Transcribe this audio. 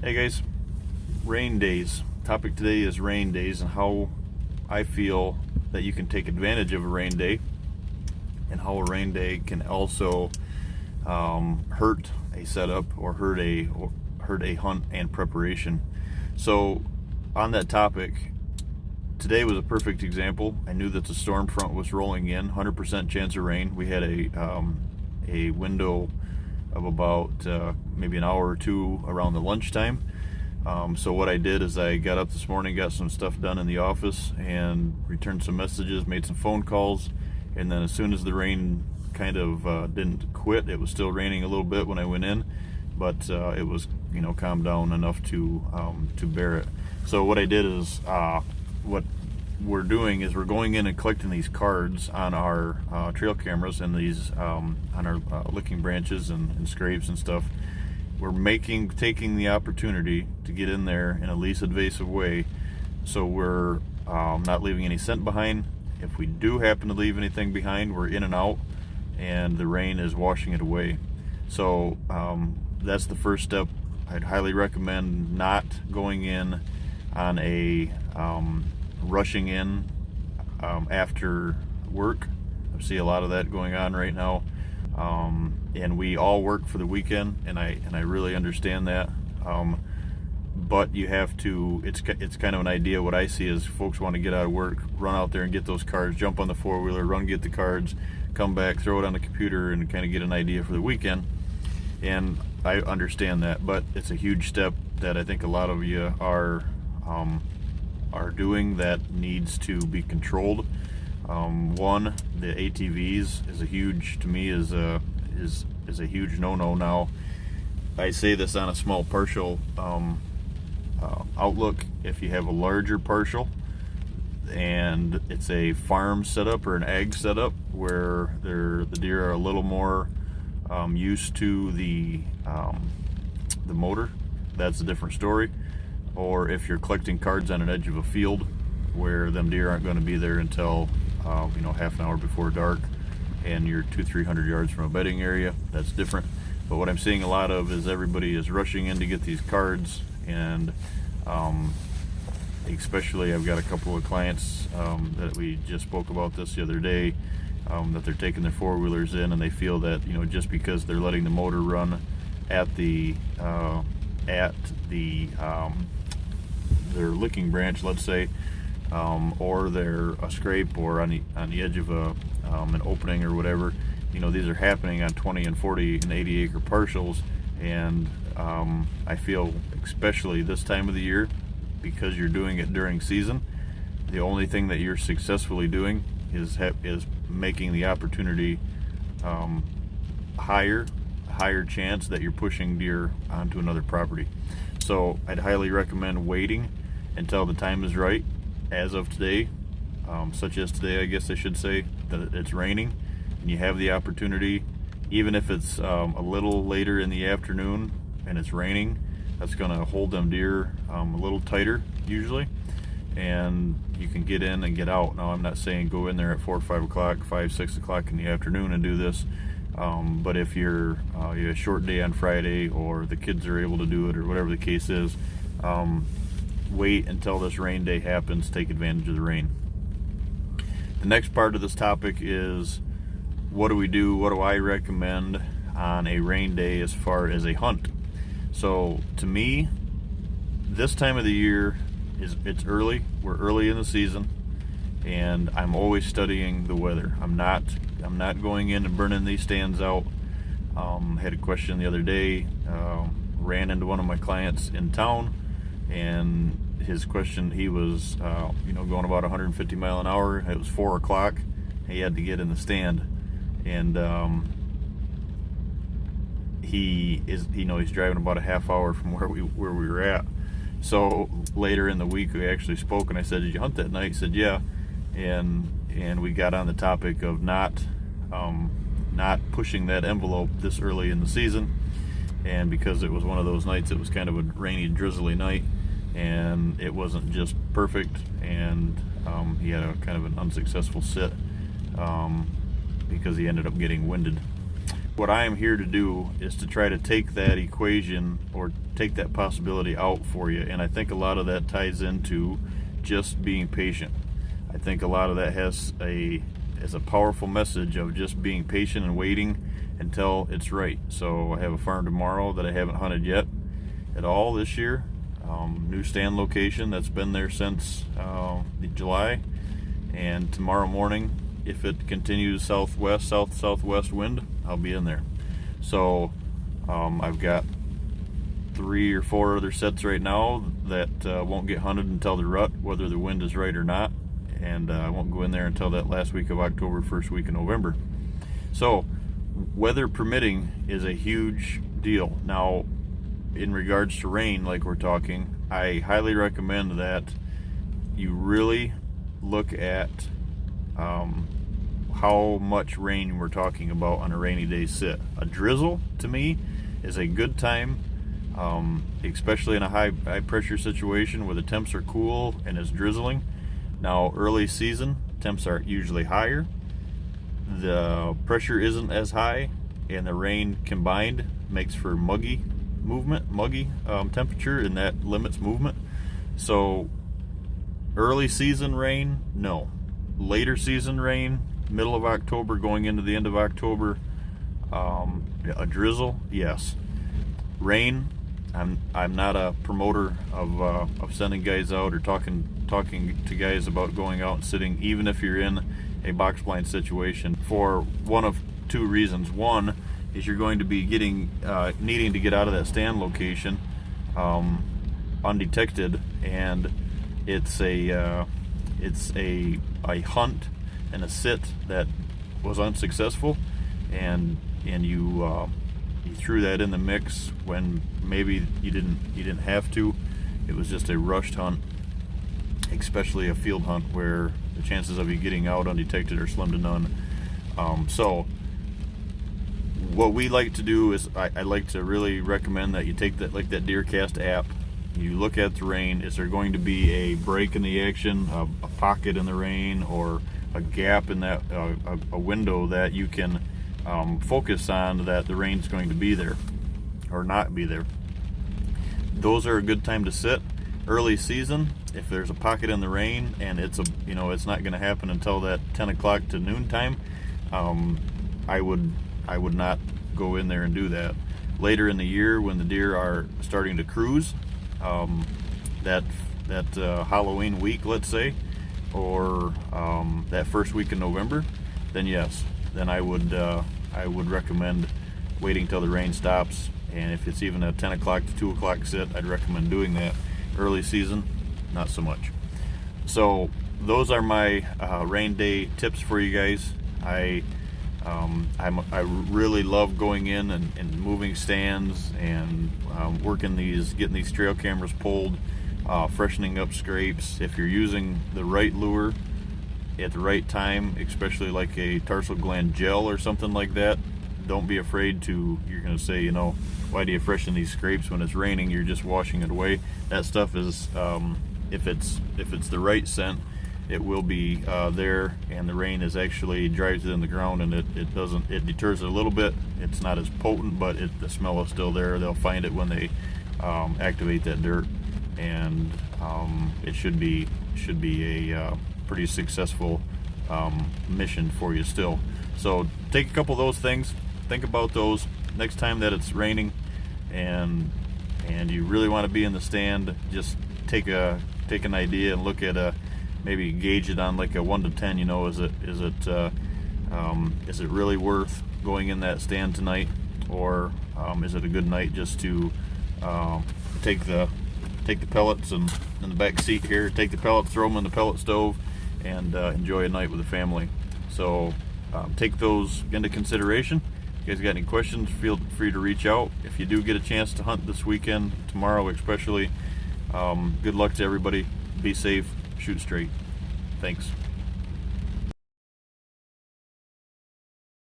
Hey guys, rain days. Topic today is rain days and how I feel that you can take advantage of a rain day, and how a rain day can also hurt a setup or hurt a hunt and preparation. So on that topic, today was a perfect example. I knew that the storm front was rolling in, 100% chance of rain. We had a window of about maybe an hour or two around the lunchtime. So what I did is I got up this morning, got some stuff done in the office, and returned some messages, made some phone calls, and then as soon as the rain kind of didn't quit, it was still raining a little bit when I went in, but it was calmed down enough to bear it. So what I did is what we're doing is we're going in and collecting these cards on our trail cameras and these on our licking branches and scrapes and stuff. We're taking the opportunity to get in there in a least invasive way, so we're not leaving any scent behind. If we do happen to leave anything behind, we're in and out, and the rain is washing it away. So that's the first step. I'd highly recommend not going in on a rushing in after work. I see a lot of that going on right now, and we all work for the weekend, and I really understand that. But you have to. It's kind of an idea. What I see is folks want to get out of work, run out there and get those cards, jump on the four-wheeler, run get the cards, come back, throw it on the computer, and kind of get an idea for the weekend. And I understand that, but it's a huge step that I think a lot of you are doing that needs to be controlled. One, the ATVs is a huge, to me, is a huge no-no now. I say this on a small partial outlook. If you have a larger partial and it's a farm setup or an ag setup where the deer are a little more used to the motor, that's a different story. Or if you're collecting cards on an edge of a field where them deer aren't going to be there until half an hour before dark, and you're 200-300 yards from a bedding area, that's different. But what I'm seeing a lot of is everybody is rushing in to get these cards, and especially I've got a couple of clients that we just spoke about this the other day, that they're taking their four-wheelers in, and they feel that just because they're letting the motor run at their licking branch, let's say, or they're a scrape or on the edge of an opening or whatever, these are happening on 20 and 40 and 80 acre parcels. And I feel, especially this time of the year, because you're doing it during season, the only thing that you're successfully doing is making the opportunity higher chance that you're pushing deer onto another property. So I'd highly recommend waiting until the time is right. As of today, such as today, I guess I should say, that it's raining, and you have the opportunity, even if it's a little later in the afternoon and it's raining, that's going to hold them deer a little tighter usually, and you can get in and get out. Now, I'm not saying go in there at 4 or 5 o'clock, 5, 6 o'clock in the afternoon and do this, but if you have a short day on Friday, or the kids are able to do it, or whatever the case is, wait until this rain day happens. Take advantage of the rain. The next part of this topic is, what do we do? What do I recommend on a rain day as far as a hunt? So to me, this time of the year it's early. We're early in the season, and I'm always studying the weather. I'm not going in and burning these stands out. Had a question the other day. Ran into one of my clients in town, and his question, he was going about 150 mile an hour. It was 4 o'clock. He had to get in the stand, and he's driving about a half hour from where we were at. So later in the week we actually spoke, and I said, "Did you hunt that night?" He said, "Yeah." And we got on the topic of not pushing that envelope this early in the season. And because it was one of those nights, it was kind of a rainy, drizzly night, and it wasn't just perfect, and he had a kind of an unsuccessful sit because he ended up getting winded. what I am here to do is to try to take that equation or take that possibility out for you. And I think a lot of that ties into just being patient. I think a lot of that is a powerful message of just being patient and waiting until it's right. So I have a farm tomorrow that I haven't hunted yet at all this year. New stand location that's been there since July. And tomorrow morning, if it continues southwest wind, I'll be in there. So I've got 3 or 4 other sets right now that won't get hunted until the rut, whether the wind is right or not. And I won't go in there until that last week of October, first week of November. So weather permitting is a huge deal. Now, in regards to rain, like we're talking, I highly recommend that you really look at how much rain we're talking about on a rainy day sit. A drizzle, to me, is a good time, especially in a high pressure situation where the temps are cool and it's drizzling. Now, early season, temps are usually higher. The pressure isn't as high, and the rain combined makes for muggy temperature, and that limits movement. So early season rain, no. Later season rain, middle of October going into the end of October, a drizzle, yes. Rain, I'm not a promoter of sending guys out or talking to guys about going out and sitting, even if you're in a box blind situation, for one of 2 reasons. One is you're going to be needing to get out of that stand location undetected, and it's a hunt and a sit that was unsuccessful, and you threw that in the mix when maybe you didn't have to. It was just a rushed hunt, especially a field hunt where the chances of you getting out undetected are slim to none. So what we like to do is I like to really recommend that you take that, like that DeerCast app. You look at the rain. Is there going to be a break in the action, a pocket in the rain, or a gap in that a window that you can focus on, that the rain's going to be there or not be there? Those are a good time to sit. Early season, if there's a pocket in the rain and it's not going to happen until that 10 o'clock to noon time, I would not go in there and do that. Later in the year, when the deer are starting to cruise, that Halloween week, let's say, or that first week in November, then yes, then I would recommend waiting till the rain stops. And if it's even a 10 o'clock to 2 o'clock sit, I'd recommend doing that. Early season, not so much. So those are my rain day tips for you guys. I really love going in and moving stands and getting these trail cameras pulled, freshening up scrapes. If you're using the right lure at the right time, especially like a tarsal gland gel or something like that, don't be afraid to. You're going to say, why do you freshen these scrapes when it's raining? You're just washing it away. That stuff is, if it's the right scent, it will be there, and the rain is actually drives it in the ground, and it deters it a little bit. It's not as potent, but the smell is still there. They'll find it when they activate that dirt, and it should be a pretty successful mission for you still. So take a couple of those things, think about those next time that it's raining, and you really want to be in the stand. Just take an idea and look at maybe gauge it on like a 1 to 10. Is it really worth going in that stand tonight, or is it a good night just to take the pellets and in the back seat here, take the pellets, throw them in the pellet stove, and enjoy a night with the family. So take those into consideration. If you guys got any questions, feel free to reach out. If you do get a chance to hunt this weekend, tomorrow especially, good luck to everybody. Be safe, shoot straight. Thanks.